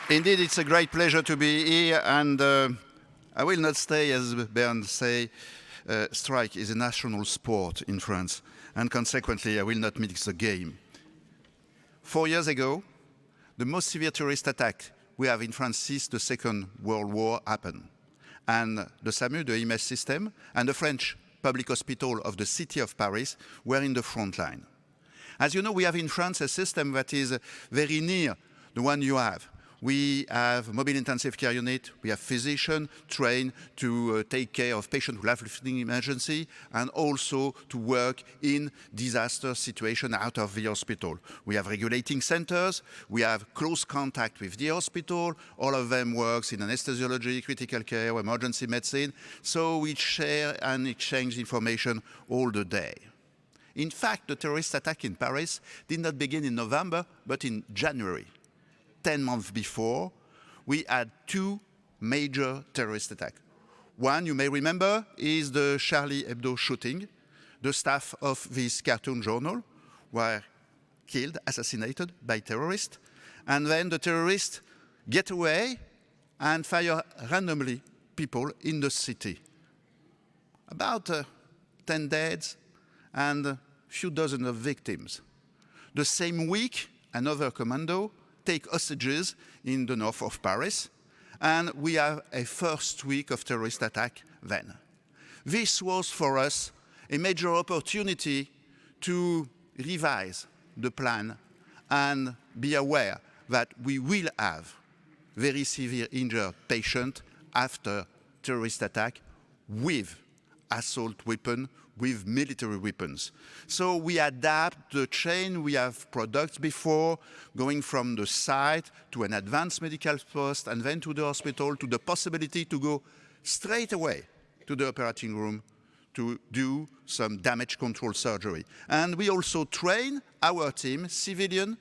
Indeed, it's a great pleasure to be here, and I will not stay, as Bernd say, strike is a national sport in France, and consequently, I will not mix the game. 4 years ago, the most severe terrorist attack we have in France since the Second World War happened. And the SAMU, the EMS system, and the French public hospital of the city of Paris were in the front line. As you know, we have in France a system that is very near the one you have. We have mobile intensive care unit, we have physicians trained to take care of patients who have life-threatening emergency and also to work in disaster situation out of the hospital. We have regulating centers, we have close contact with the hospital, all of them works in anesthesiology, critical care, emergency medicine, so we share and exchange information all the day. In fact, the terrorist attack in Paris did not begin in November, but in January. 10 months before, we had two major terrorist attacks. One, you may remember, is the Charlie Hebdo shooting. The staff of this cartoon journal were killed, assassinated by terrorists. And then the terrorists get away and fire randomly people in the city. About 10 deaths and a few dozen of victims. The same week, another commando take hostages in the north of Paris, and we have a first week of terrorist attack then. This was for us a major opportunity to revise the plan and be aware that we will have very severe injured patients after terrorist attack with assault weapon, with military weapons. So we adapt the chain. We have products before, going from the site to an advanced medical post and then to the hospital, to the possibility to go straight away to the operating room to do some damage control surgery. And we also train our team, civilian,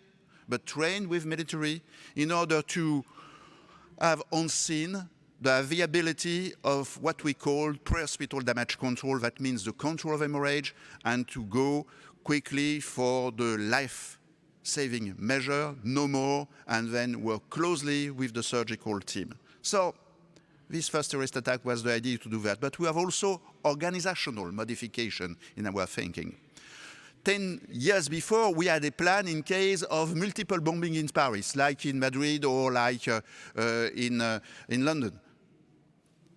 but trained with military, in order to have on scene the availability of what we call pre-hospital damage control. That means the control of hemorrhage and to go quickly for the life-saving measure, no more, and then work closely with the surgical team. So this first terrorist attack was the idea to do that. But we have also organizational modification in our thinking. 10 years before, we had a plan in case of multiple bombing in Paris, like in Madrid or like in London.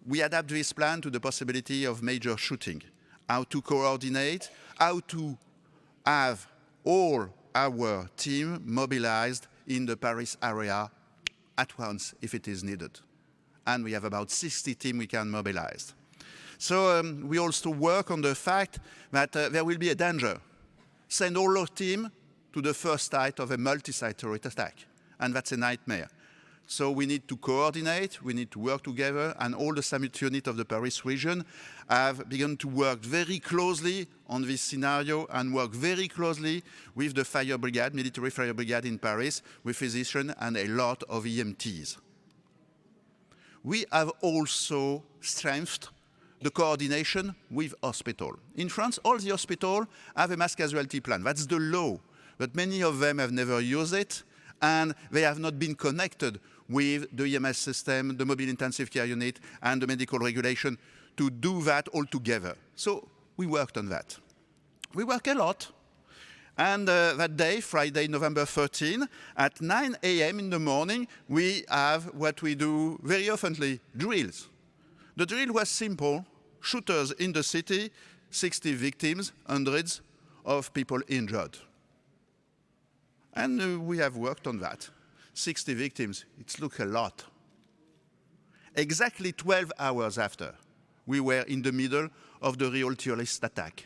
We adapt this plan to the possibility of major shooting, how to coordinate, how to have all our team mobilized in the Paris area at once if it is needed. And we have about 60 teams we can mobilize. So we also work on the fact that there will be a danger. Send all our team to the first site of a multi-site terrorist attack, and that's a nightmare. So we need to coordinate, we need to work together, and all the summit units of the Paris region have begun to work very closely on this scenario and work very closely with the fire brigade, military fire brigade in Paris, with physicians and a lot of EMTs. We have also strengthened the coordination with hospital. In France, all the hospitals have a mass casualty plan. That's the law, but many of them have never used it, and they have not been connected with the EMS system, the mobile intensive care unit, and the medical regulation to do that all together. So we worked on that. We work a lot. And that day, Friday, November 13, at 9 a.m. in the morning, we have what we do very oftenly, drills. The drill was simple. Shooters in the city, 60 victims, hundreds of people injured. And we have worked on that. 60 victims, it looks a lot. Exactly 12 hours after, we were in the middle of the real terrorist attack.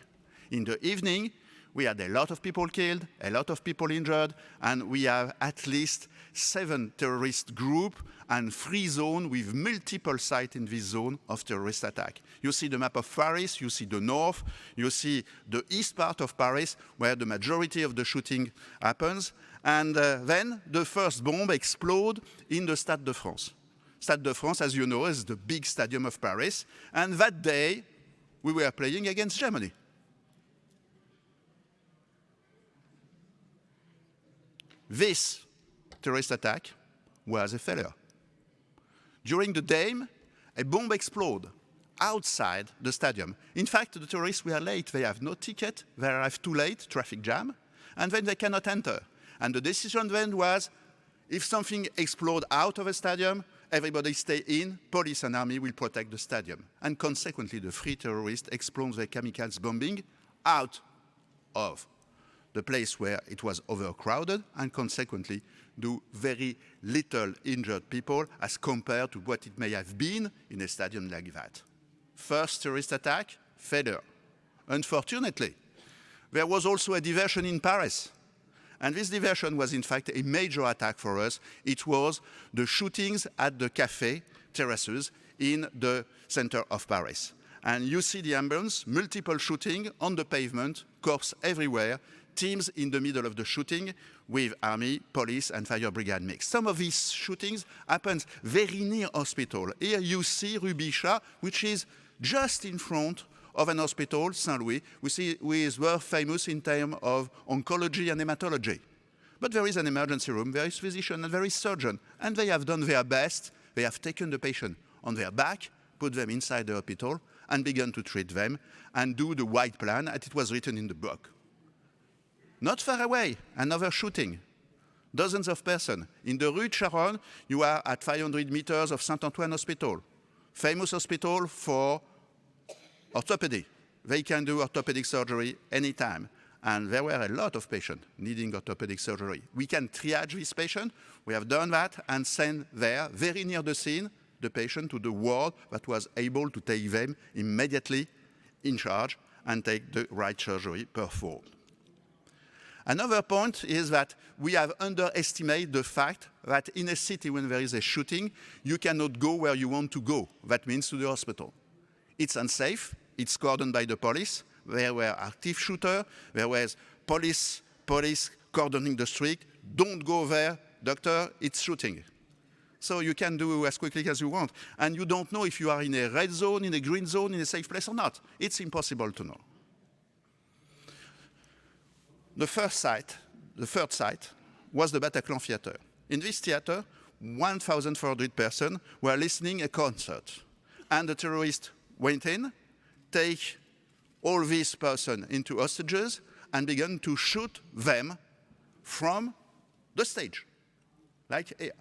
In the evening, we had a lot of people killed, a lot of people injured, and we have at least 7 terrorist groups and 3 zones with multiple sites in this zone of terrorist attack. You see the map of Paris, you see the north, you see the east part of Paris, where the majority of the shooting happens, and then the first bomb explodes in the Stade de France. Stade de France, as you know, is the big stadium of Paris, and that day, we were playing against Germany. This terrorist attack was a failure. During the game, a bomb exploded outside the stadium. In fact, the tourists were late. They have no ticket, they arrived too late, traffic jam, and then they cannot enter. And the decision then was, if something explodes out of a stadium, everybody stay in, police and army will protect the stadium. And consequently, the three terrorists explode their kamikaze bombing out of the place where it was overcrowded, and consequently do very little injured people as compared to what it may have been in a stadium like that. First terrorist attack, failure. Unfortunately, there was also a diversion in Paris. And this diversion was in fact a major attack for us. It was the shootings at the cafe terraces in the center of Paris. And you see the ambulance, multiple shooting on the pavement, corpses everywhere, teams in the middle of the shooting with army, police and fire brigade mix. Some of these shootings happen very near hospital. Here you see Rue Bichat, which is just in front of an hospital, Saint-Louis, which is world famous in terms of oncology and hematology. But there is an emergency room, there is physician and there is surgeon, and they have done their best. They have taken the patient on their back, put them inside the hospital, and begun to treat them and do the white plan, as it was written in the book. Not far away, another shooting. Dozens of persons. In the Rue de Charonne, you are at 500 meters of Saint-Antoine Hospital, famous hospital for orthopedy. They can do orthopedic surgery anytime. And there were a lot of patients needing orthopedic surgery. We can triage this patient. We have done that and sent there, very near the scene, the patient to the ward that was able to take them immediately in charge and take the right surgery performed. Another point is that we have underestimated the fact that in a city when there is a shooting, you cannot go where you want to go. That means to the hospital. It's unsafe, it's cordoned by the police. There were active shooters, there was police cordoning the street. Don't go there, doctor, it's shooting. So you can do as quickly as you want. And you don't know if you are in a red zone, in a green zone, in a safe place or not. It's impossible to know. The third site was the Bataclan Theater. In this theater, 1,400 persons were listening a concert. And the terrorists went in, take all these persons into hostages, and began to shoot them from the stage, like here.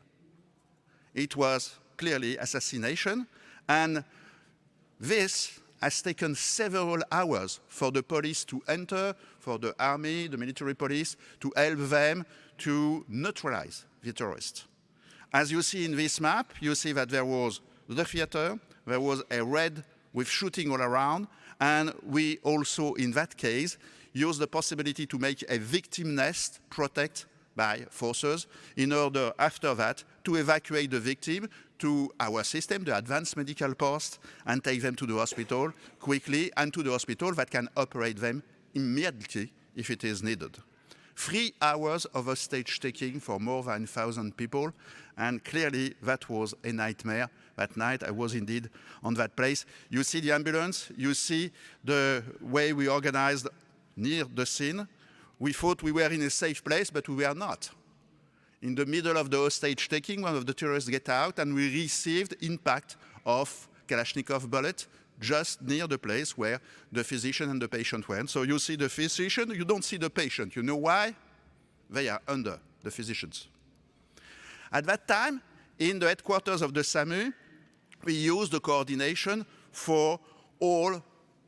It was clearly assassination, and this has taken several hours for the police to enter, for the army, the military police, to help them to neutralize the terrorists. As you see in this map, you see that there was the theater, there was a red with shooting all around, and we also, in that case, used the possibility to make a victim nest protected by forces in order, after that, to evacuate the victim to our system, the advanced medical post, and take them to the hospital quickly, and to the hospital that can operate them immediately if it is needed. 3 hours of hostage taking for more than 1,000 people, and clearly that was a nightmare. That night I was indeed on that place. You see the ambulance, you see the way we organized near the scene. We thought we were in a safe place, but we were not. In the middle of the hostage taking, one of the terrorists get out, and we received impact of Kalashnikov bullet just near the place where the physician and the patient went. So you see the physician, you don't see the patient. You know why? They are under the physicians. At that time, in the headquarters of the SAMU, we used the coordination for all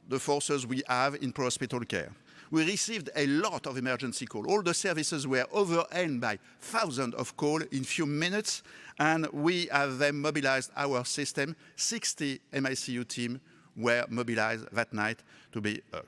the forces we have in Prehospital care. We received a lot of emergency calls. All the services were overwhelmed by thousands of calls in few minutes, and we have then mobilized our system. 60 MICU teams were mobilized that night to be heard.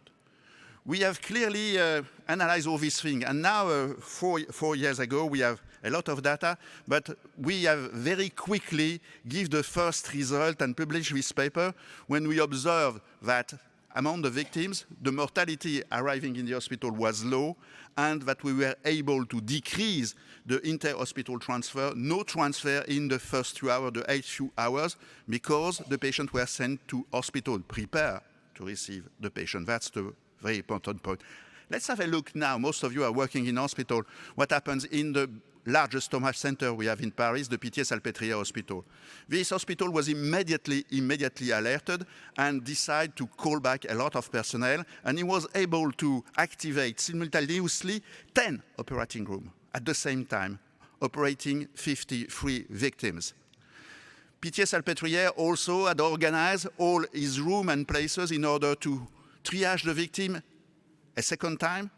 We have clearly analyzed all these things, and now, 4 years ago, we have a lot of data, but we have very quickly give the first result and publish this paper when we observed that among the victims, the mortality arriving in the hospital was low, and that we were able to decrease the inter-hospital transfer, no transfer in the first 2 hours, the 8 few hours, because the patients were sent to hospital, prepared to receive the patient. That's the very important point. Let's have a look now. Most of you are working in hospital. What happens in the largest trauma center we have in Paris, the Pitié-Salpêtrière Hospital. This hospital was immediately alerted and decided to call back a lot of personnel, and he was able to activate simultaneously 10 operating rooms at the same time, operating 53 victims. Pitié-Salpêtrière also had organized all his rooms and places in order to triage the victim a second time,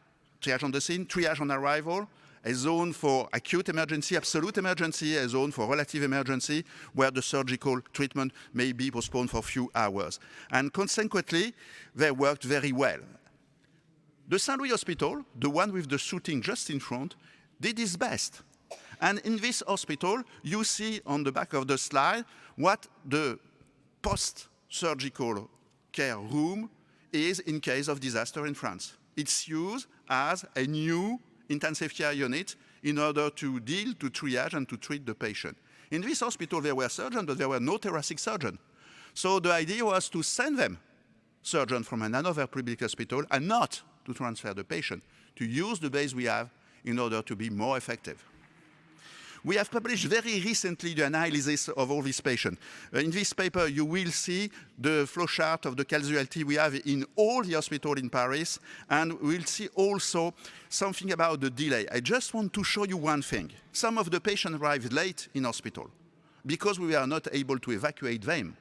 triage on the scene, triage on arrival, a zone for acute emergency, absolute emergency, a zone for relative emergency, where the surgical treatment may be postponed for a few hours. And consequently, they worked very well. The Saint-Louis Hospital, the one with the shooting just in front, did its best. And in this hospital, you see on the back of the slide what the post-surgical care room is in case of disaster in France. It's used as a new intensive care unit in order to deal, to triage, and to treat the patient. In this hospital, there were surgeons, but there were no thoracic surgeons. So the idea was to send them surgeons from another public hospital and not to transfer the patient, to use the base we have in order to be more effective. We have published very recently the analysis of all these patients. In this paper, you will see the flowchart of the casualty we have in all the hospitals in Paris, and we'll see also something about the delay. I just want to show you one thing. Some of the patients arrived late in hospital because we were not able to evacuate them.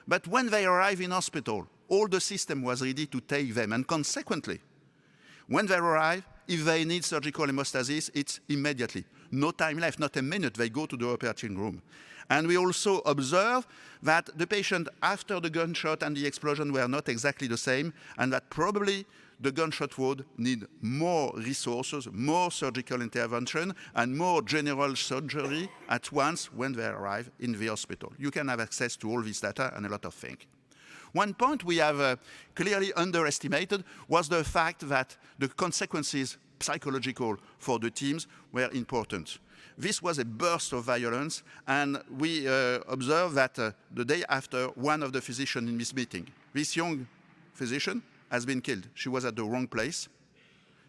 But when they arrive in hospital, all the system was ready to take them, and consequently, when they arrive, if they need surgical hemostasis, it's immediately. No time left, not a minute, they go to the operating room. And we also observe that the patient after the gunshot and the explosion were not exactly the same, and that probably the gunshot wound need more resources, more surgical intervention, and more general surgery at once when they arrive in the hospital. You can have access to all this data and a lot of things. One point we have clearly underestimated was the fact that the consequences psychological for the teams were important. This was a burst of violence, and we observed that the day after, one of the physicians in this meeting, this young physician, has been killed. She was at the wrong place.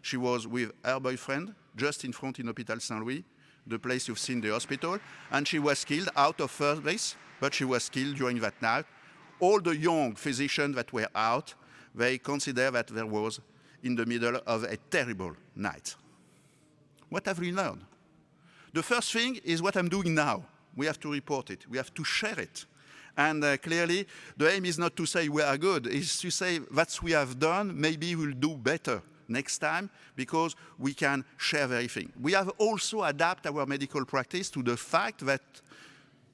She was with her boyfriend just in front in Hôpital Saint-Louis, the place you've seen the hospital, and she was killed out of first base, but she was killed during that night. All the young physicians that were out, they consider that there was in the middle of a terrible night. What have we learned? The first thing is what I'm doing now. We have to report it. We have to share it. And clearly, the aim is not to say we are good. It's to say what we have done, maybe we'll do better next time, because we can share everything. We have also adapted our medical practice to the fact that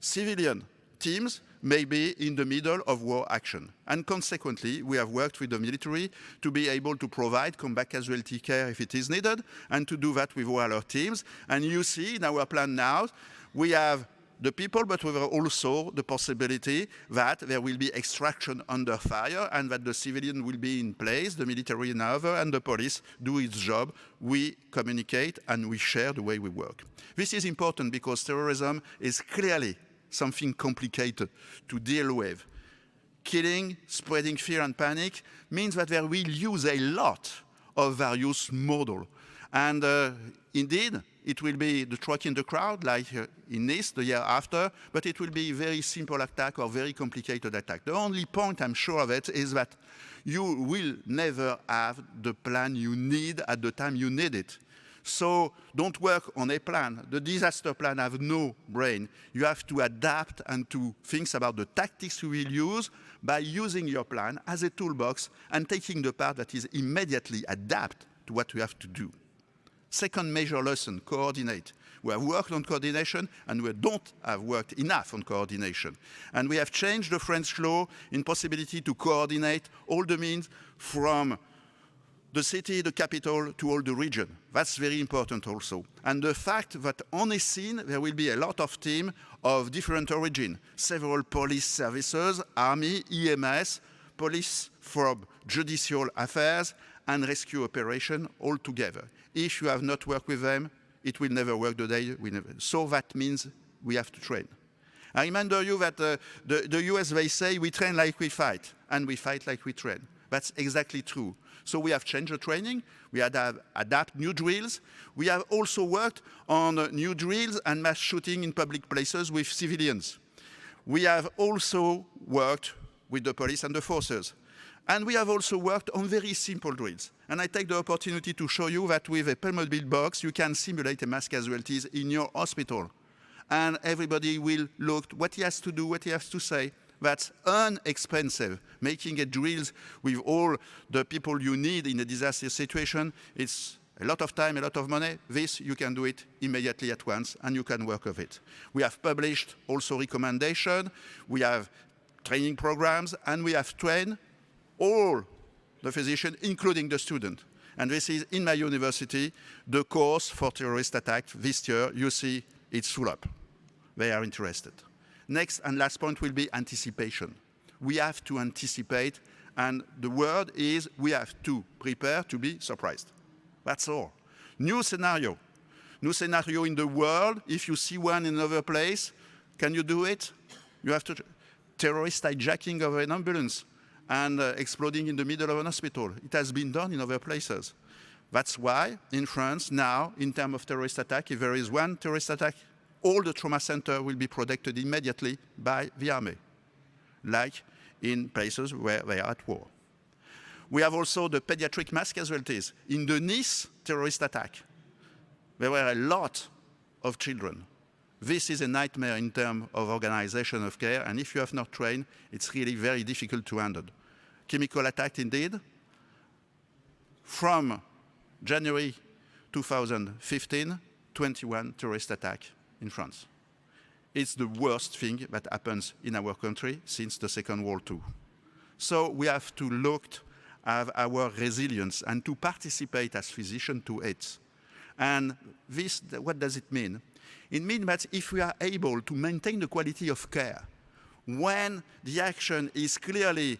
civilian teams may be in the middle of war action. And consequently, we have worked with the military to be able to provide combat casualty care if it is needed, and to do that with all our teams. And you see in our plan now, we have the people, but we have also the possibility that there will be extraction under fire, and that the civilian will be in place, the military in other, and the police do its job. We communicate and we share the way we work. This is important because terrorism is clearly something complicated to deal with. Killing, spreading fear and panic means that they will use a lot of various models. And indeed, it will be the truck in the crowd, like in Nice the year after, but it will be a very simple attack or very complicated attack. The only point I'm sure of it is that you will never have the plan you need at the time you need it. So don't work on a plan. The disaster plan has no brain. You have to adapt and to think about the tactics you will use by using your plan as a toolbox and taking the part that is immediately adapt to what you have to do. Second major lesson, coordinate. We have worked on coordination, and we don't have worked enough on coordination. And we have changed the French law in possibility to coordinate all the means from the city, the capital, to all the region. That's very important also. And the fact that on a scene, there will be a lot of teams of different origin, several police services, army, EMS, police from judicial affairs, and rescue operation all together. If you have not worked with them, it will never work the day we never. So that means we have to train. I remind you that the US, they say we train like we fight, and we fight like we train. That's exactly true. So we have changed the training, we adapt new drills. We have also worked on new drills and mass shooting in public places with civilians. We have also worked with the police and the forces. And we have also worked on very simple drills. And I take the opportunity to show you that with a Playmobil box, you can simulate a mass casualties in your hospital. And everybody will look what he has to do, what he has to say. That's inexpensive. Making a drills with all the people you need in a disaster situation, it's a lot of time, a lot of money. This, you can do it immediately at once, and you can work with it. We have published also recommendations. We have training programs, and we have trained all the physicians, including the student. And this is, in my university, the course for terrorist attack this year. You see, it's full up. They are interested. Next and last point will be anticipation. We have to anticipate, and the word is we have to prepare to be surprised. That's all. New scenario. New scenario in the world. If you see one in another place, can you do it? You have to. Terrorist hijacking of an ambulance and exploding in the middle of an hospital. It has been done in other places. That's why in France now, in terms of terrorist attack, if there is one terrorist attack, all the trauma center will be protected immediately by the army, like in places where they are at war. We have also the pediatric mass casualties. In the Nice terrorist attack, there were a lot of children. This is a nightmare in terms of organization of care, and if you have not trained, it's really very difficult to handle. Chemical attack indeed. From January 2015, 21 terrorist attacks in France. It's the worst thing that happens in our country since the Second World War. So we have to look at our resilience and to participate as physicians to it. And this, what does it mean? It means that if we are able to maintain the quality of care, when the action is clearly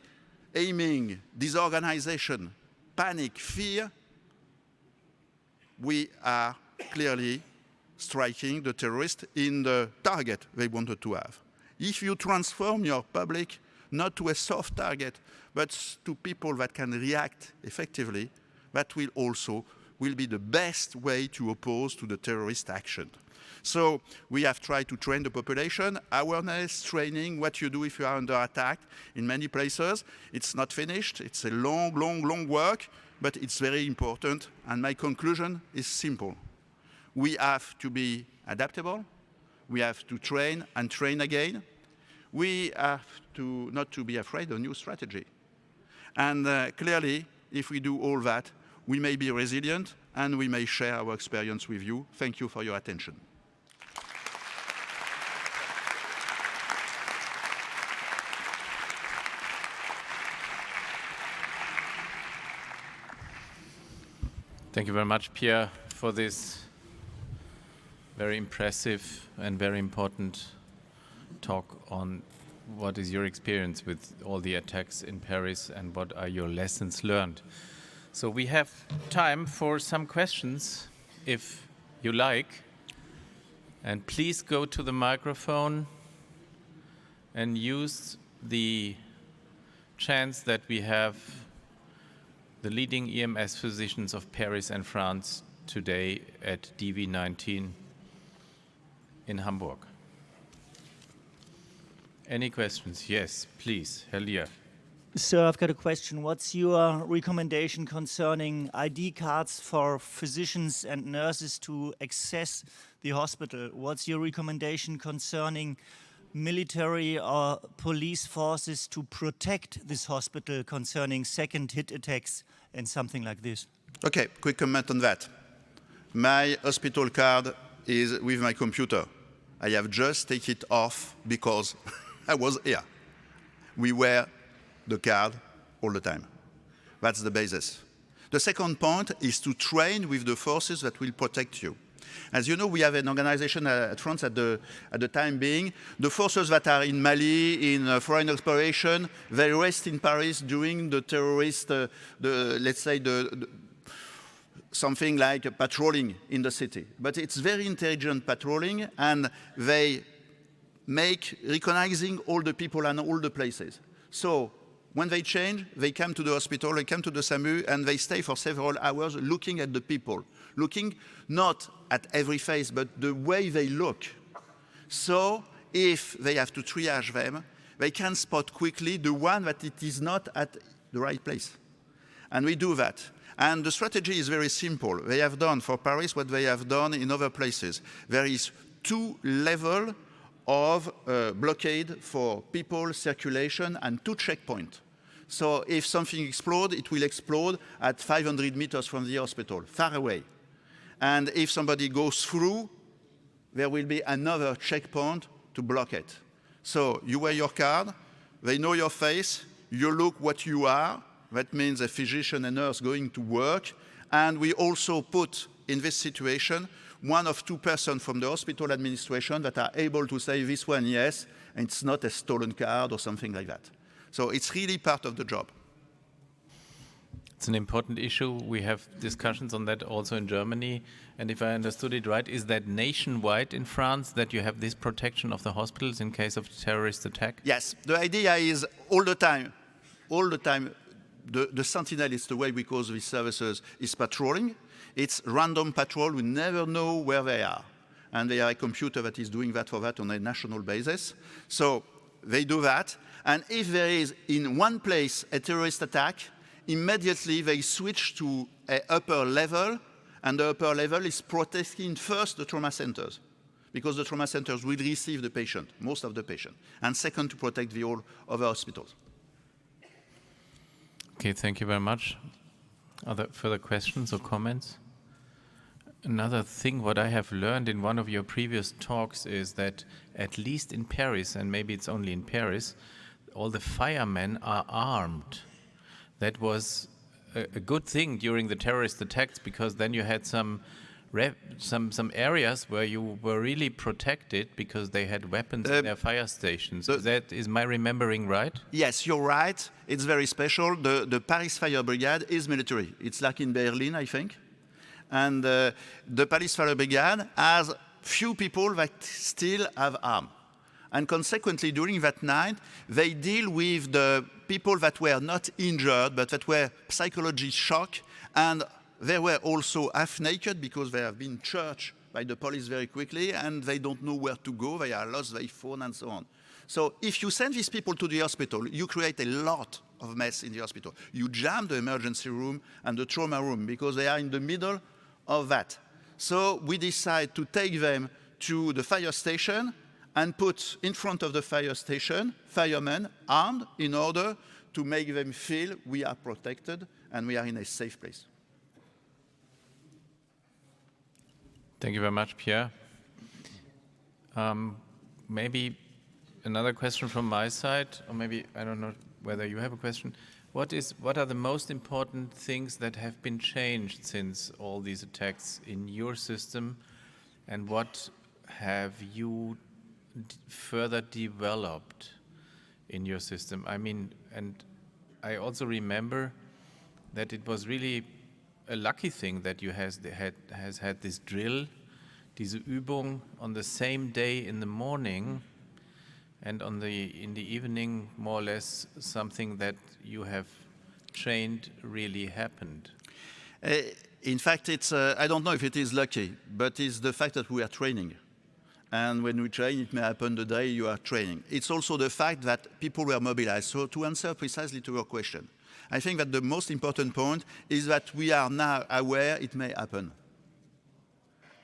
aiming disorganization, panic, fear, we are clearly striking the terrorist in the target they wanted to have. If you transform your public not to a soft target, but to people that can react effectively, that will also be the best way to oppose to the terrorist action. So we have tried to train the population, awareness, training, what you do if you are under attack in many places. It's not finished. It's a long, long, long work, but it's very important. And my conclusion is simple. We have to be adaptable. We have to train and train again. We have to not to be afraid of new strategy. And clearly, if we do all that, we may be resilient and we may share our experience with you. Thank you for your attention. Thank you very much, Pierre, for this very impressive and very important talk on what is your experience with all the attacks in Paris and what are your lessons learned. So we have time for some questions, if you like. And please go to the microphone and use the chance that we have the leading EMS physicians of Paris and France today at DV19 in Hamburg. Any questions? Yes, please, Helia. Sir, I've got a question. What's your recommendation concerning ID cards for physicians and nurses to access the hospital? What's your recommendation concerning military or police forces to protect this hospital concerning second hit attacks and something like this? Okay, quick comment on that. My hospital card is with my computer. I have just taken it off because I was here. We wear the card all the time. That's the basis. The second point is to train with the forces that will protect you. As you know, we have an organization at France at the time being. The forces that are in Mali, in foreign exploration, they rest in Paris during the terrorist, let's say, something like patrolling in the city. But it's very intelligent patrolling, and they make recognizing all the people and all the places. So when they change, they come to the hospital, they come to the SAMU, and they stay for several hours looking at the people, looking not at every face, but the way they look. So if they have to triage them, they can spot quickly the one that it is not at the right place. And we do that. And the strategy is very simple. They have done for Paris what they have done in other places. There is 2 levels of blockade for people, circulation, and 2 checkpoints. So if something explodes, it will explode at 500 meters from the hospital, far away. And if somebody goes through, there will be another checkpoint to block it. So you wear your card, they know your face, you look what you are, that means a physician and nurse going to work, and we also put in this situation 1 of 2 persons from the hospital administration that are able to say this one yes, and it's not a stolen card or something like that. So it's really part of the job. It's an important issue. We have discussions on that also in Germany. And if I understood it right, is that nationwide in France that you have this protection of the hospitals in case of terrorist attack? Yes, the idea is all the time, the sentinel is the way we call these services, is patrolling. It's random patrol, we never know where they are. And they have a computer that is doing that for that on a national basis. So they do that. And if there is in one place a terrorist attack, immediately they switch to an upper level, and the upper level is protecting first the trauma centers, because the trauma centers will receive the patient, most of the patient, and second to protect the all other hospitals. Okay, thank you very much. Other further questions or comments? Another thing what I have learned in one of your previous talks is that at least in Paris, and maybe it's only in Paris, all the firemen are armed. That was a good thing during the terrorist attacks, because then you had some areas where you were really protected because they had weapons in their fire stations. Is my remembering right? Yes, you're right. It's very special. The Paris Fire Brigade is military. It's like in Berlin, I think. And the Paris Fire Brigade has few people that still have arms. And consequently, during that night, they deal with the people that were not injured, but that were psychologically shocked, and they were also half naked because they have been searched by the police very quickly, and they don't know where to go, they are lost their phone, and so on. So if you send these people to the hospital, you create a lot of mess in the hospital. You jam the emergency room and the trauma room because they are in the middle of that. So we decide to take them to the fire station and put in front of the fire station firemen armed in order to make them feel we are protected and we are in a safe place. Thank you very much, Pierre. Maybe another question from my side, or maybe, I don't know whether you have a question. What are the most important things that have been changed since all these attacks in your system, and what have you further developed in your system? I mean, and I also remember that it was really a lucky thing that you has had this drill, diese Übung on the same day in the morning, and in the evening, more or less, something that you have trained really happened. In fact, it's I don't know if it is lucky, but it's the fact that we are training. And when we train, it may happen the day you are training. It's also the fact that people were mobilized. So to answer precisely to your question, I think that the most important point is that we are now aware it may happen.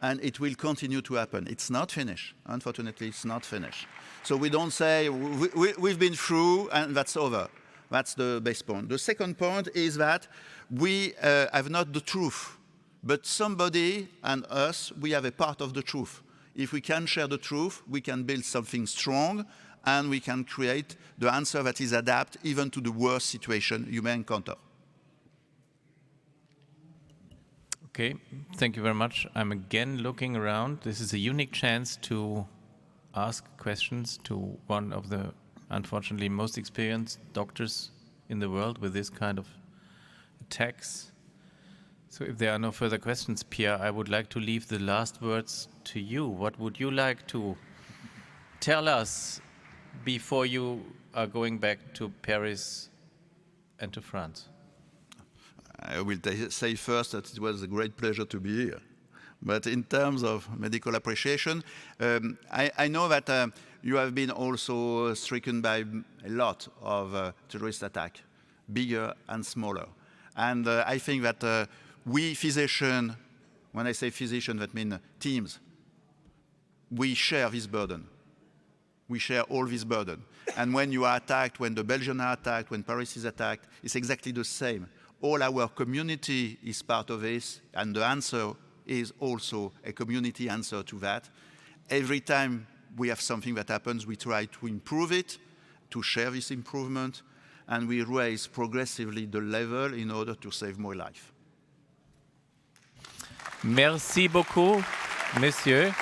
And it will continue to happen. It's not finished. Unfortunately, it's not finished. So we don't say, we've been through and that's over. That's the base point. The second point is that we have not the truth, but somebody and us, we have a part of the truth. If we can share the truth, we can build something strong, and we can create the answer that is adapted even to the worst situation you may encounter. Okay, thank you very much. I'm again looking around. This is a unique chance to ask questions to one of the, unfortunately, most experienced doctors in the world with this kind of attacks. So if there are no further questions, Pierre, I would like to leave the last words to you. What would you like to tell us before you are going back to Paris and to France? I will say first that it was a great pleasure to be here. But in terms of medical appreciation, I know that you have been also stricken by a lot of terrorist attacks, bigger and smaller. And I think that we physicians, when I say physicians, that means teams, we share this burden. We share all this burden. And when you are attacked, when the Belgians are attacked, when Paris is attacked, it's exactly the same. All our community is part of this, and the answer is also a community answer to that. Every time we have something that happens, we try to improve it, to share this improvement, and we raise progressively the level in order to save more life. Merci beaucoup, monsieur.